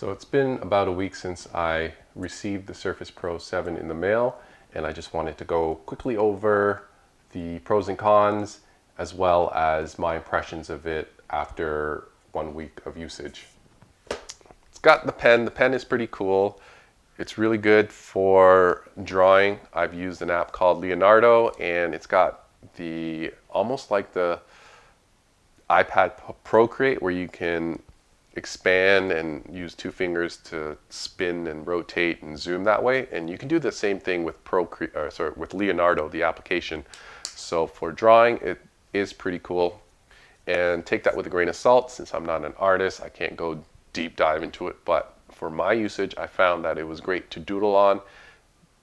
So it's been about a week since I received the Surface Pro 7 in the mail, and I just wanted to go quickly over the pros and cons as well as my impressions of it after 1 week of usage. It's got the pen. The pen is pretty cool. It's really good for drawing. I've used an app called Leonardo, and it's got the almost like the iPad Procreate where you can expand and use two fingers to spin and rotate and zoom that way. And you can do the same thing with with Leonardo, the application. So for drawing, it is pretty cool. And take that with a grain of salt. Since I'm not an artist, I can't go deep dive into it. But for my usage, I found that it was great to doodle on.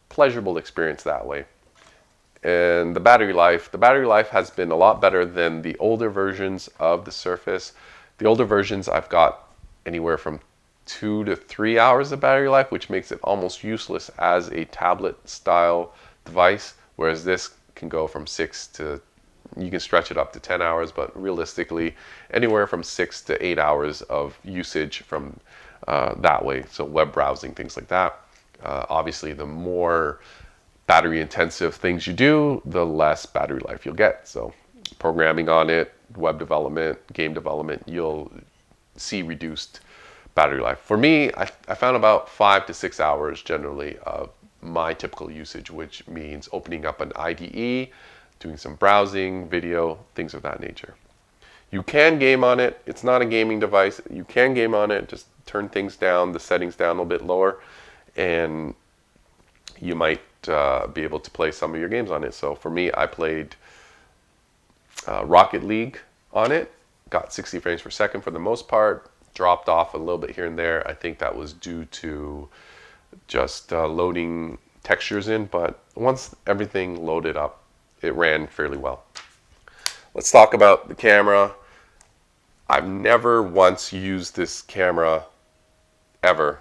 Pleasurable experience that way. And the battery life has been a lot better than the older versions of the Surface. The older versions, I've got anywhere from 2 to 3 hours of battery life, which makes it almost useless as a tablet style device, whereas this can go from 6 to, you can stretch it up to 10 hours, but realistically anywhere from 6 to 8 hours of usage from that way. So web browsing, things like that. Obviously the more battery intensive things you do, the less battery life you'll get. So programming on it, web development, game development, you'll see reduced battery life. For me, I found about 5 to 6 hours generally of my typical usage, which means opening up an IDE, doing some browsing, video, things of that nature. You can game on it. It's not a gaming device. You can game on it. Just turn things down, the settings down a little bit lower, and you might be able to play some of your games on it. So for me, I played Rocket League on it, got 60 frames per second for the most part, dropped off a little bit here and there. I think that was due to just loading textures in, but once everything loaded up, it ran fairly well. Let's talk about the camera. I've never once used this camera ever.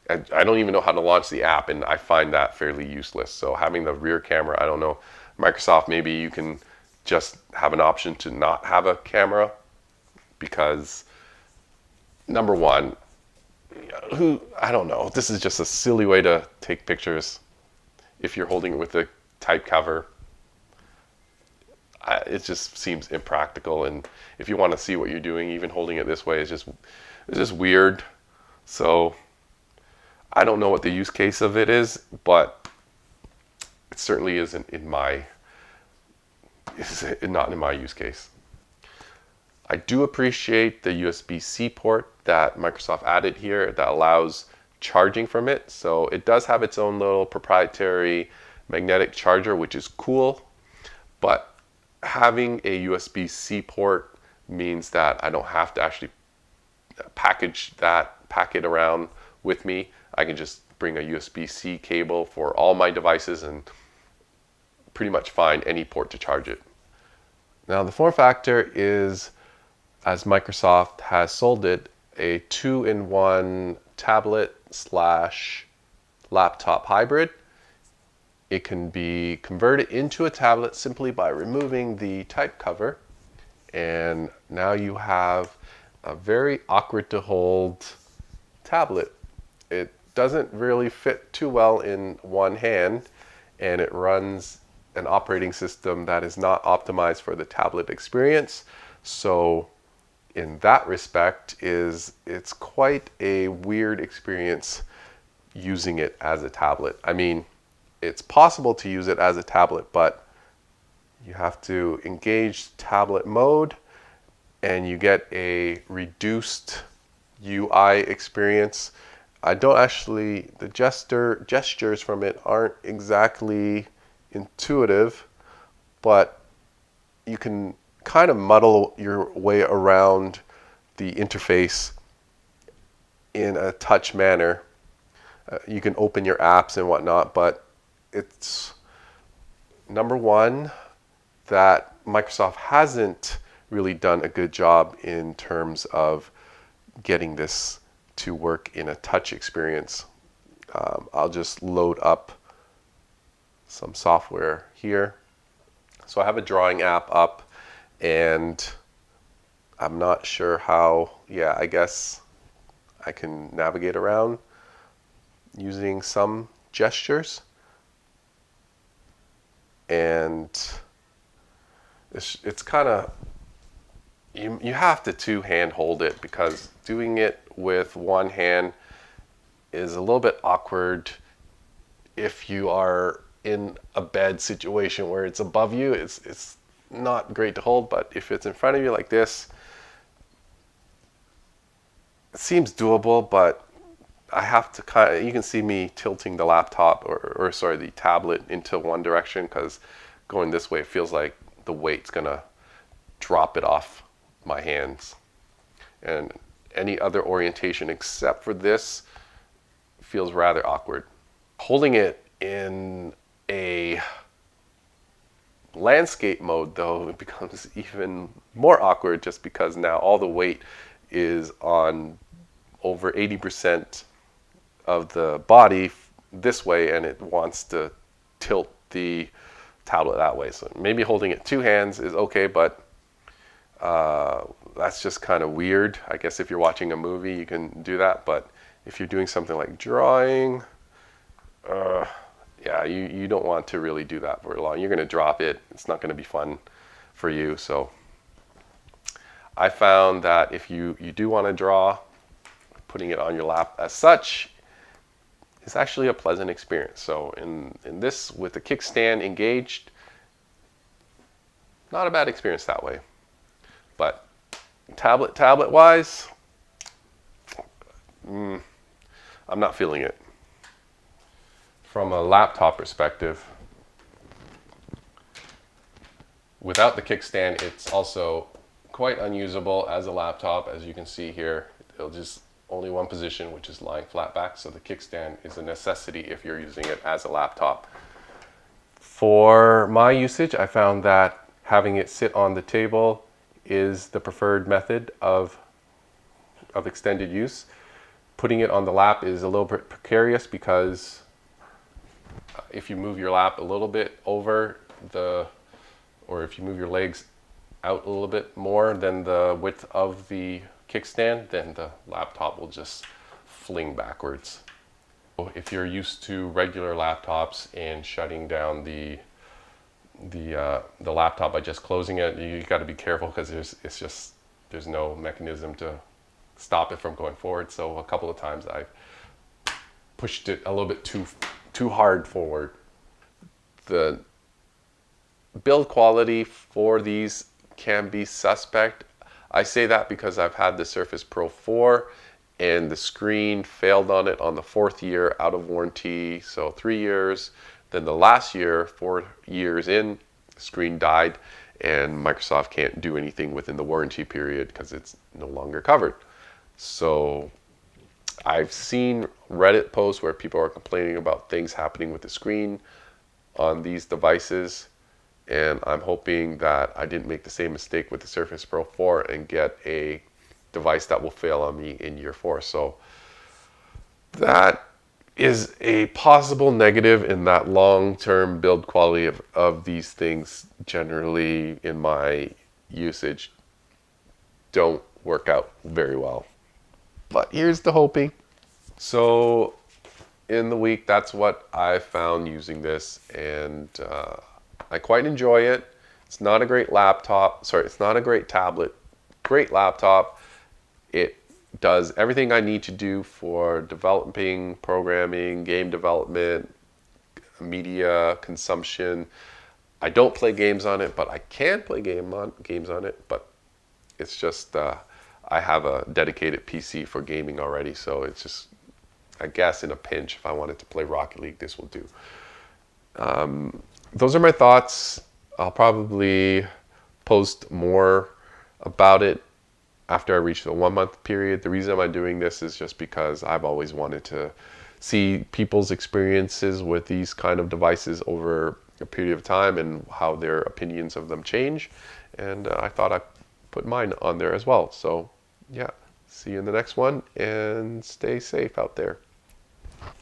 I don't even know how to launch the app, and I find that fairly useless. So having the rear camera, I don't know. Microsoft, maybe you can just have an option to not have a camera, because number one, I don't know. This is just a silly way to take pictures if you're holding it with a type cover. It just seems impractical, and if you want to see what you're doing, even holding it this way is just weird. So I don't know what the use case of it is, but it certainly isn't in my, not in my use case. I do appreciate the USB-C port that Microsoft added here that allows charging from it. So it does have its own little proprietary magnetic charger, which is cool, but having a USB-C port means that I don't have to actually pack it around with me. I can just bring a USB-C cable for all my devices and pretty much find any port to charge it. Now the form factor is, as Microsoft has sold it, a 2-in-1 tablet / laptop hybrid. It can be converted into a tablet simply by removing the type cover, and now you have a very awkward to hold tablet. It doesn't really fit too well in one hand, and it runs an operating system that is not optimized for the tablet experience. So in that respect, it's quite a weird experience using it as a tablet. I mean, it's possible to use it as a tablet, but you have to engage tablet mode and you get a reduced UI experience. I don't actually, the gestures from it aren't exactly intuitive, but you can kind of muddle your way around the interface in a touch manner. You can open your apps and whatnot, but it's number one that Microsoft hasn't really done a good job in terms of getting this to work in a touch experience. I'll just load up some software here. So I have a drawing app up, and I'm not sure how, yeah, I guess I can navigate around using some gestures. And it's kind of, you have to two-hand hold it, because doing it with one hand is a little bit awkward if you are in a bed situation where it's above you. It's not great to hold, but if it's in front of you like this, it seems doable. But I have to kind of, you can see me tilting the laptop, or sorry, the tablet into one direction, because going this way, it feels like the weight's gonna drop it off my hands. And any other orientation except for this feels rather awkward. Holding it in a landscape mode, though, it becomes even more awkward, just because now all the weight is on over 80% of the body this way, and it wants to tilt the tablet that way. So maybe holding it two hands is okay, but that's just kind of weird. I guess if you're watching a movie, you can do that, but if you're doing something like drawing, yeah, you don't want to really do that very long. You're going to drop it. It's not going to be fun for you. So I found that if you do want to draw, putting it on your lap as such is actually a pleasant experience. So in this, with the kickstand engaged, not a bad experience that way. But tablet wise, I'm not feeling it. From a laptop perspective, without the kickstand, it's also quite unusable as a laptop. As you can see here, it'll just only one position, which is lying flat back. So the kickstand is a necessity if you're using it as a laptop. For my usage, I found that having it sit on the table is the preferred method of extended use. Putting it on the lap is a little bit precarious, because if you move your lap a little bit over or if you move your legs out a little bit more than the width of the kickstand, then the laptop will just fling backwards. If you're used to regular laptops and shutting down the laptop by just closing it, you got to be careful, because there's no mechanism to stop it from going forward. So a couple of times I've pushed it a little bit too hard forward. The build quality for these can be suspect. I say that because I've had the Surface Pro 4 and the screen failed on it on the 4th year out of warranty, so 3 years. Then the last year, 4 years in, the screen died, and Microsoft can't do anything within the warranty period because it's no longer covered. So I've seen Reddit posts where people are complaining about things happening with the screen on these devices, and I'm hoping that I didn't make the same mistake with the Surface Pro 4 and get a device that will fail on me in year 4. So that is a possible negative, in that long-term build quality of these things generally in my usage don't work out very well. But here's the hoping. So in the week, that's what I found using this, and I quite enjoy it. It's not a great laptop. Sorry, it's not a great tablet. Great laptop. It does everything I need to do for developing, programming, game development, media consumption. I don't play games on it, but I can play games on it. But it's just I have a dedicated PC for gaming already, so it's just, I guess in a pinch, if I wanted to play Rocket League, this will do. Those are my thoughts. I'll probably post more about it after I reach the 1 month period. The reason I'm doing this is just because I've always wanted to see people's experiences with these kind of devices over a period of time and how their opinions of them change. And I thought I'd put mine on there as well. So yeah, see you in the next one, and stay safe out there.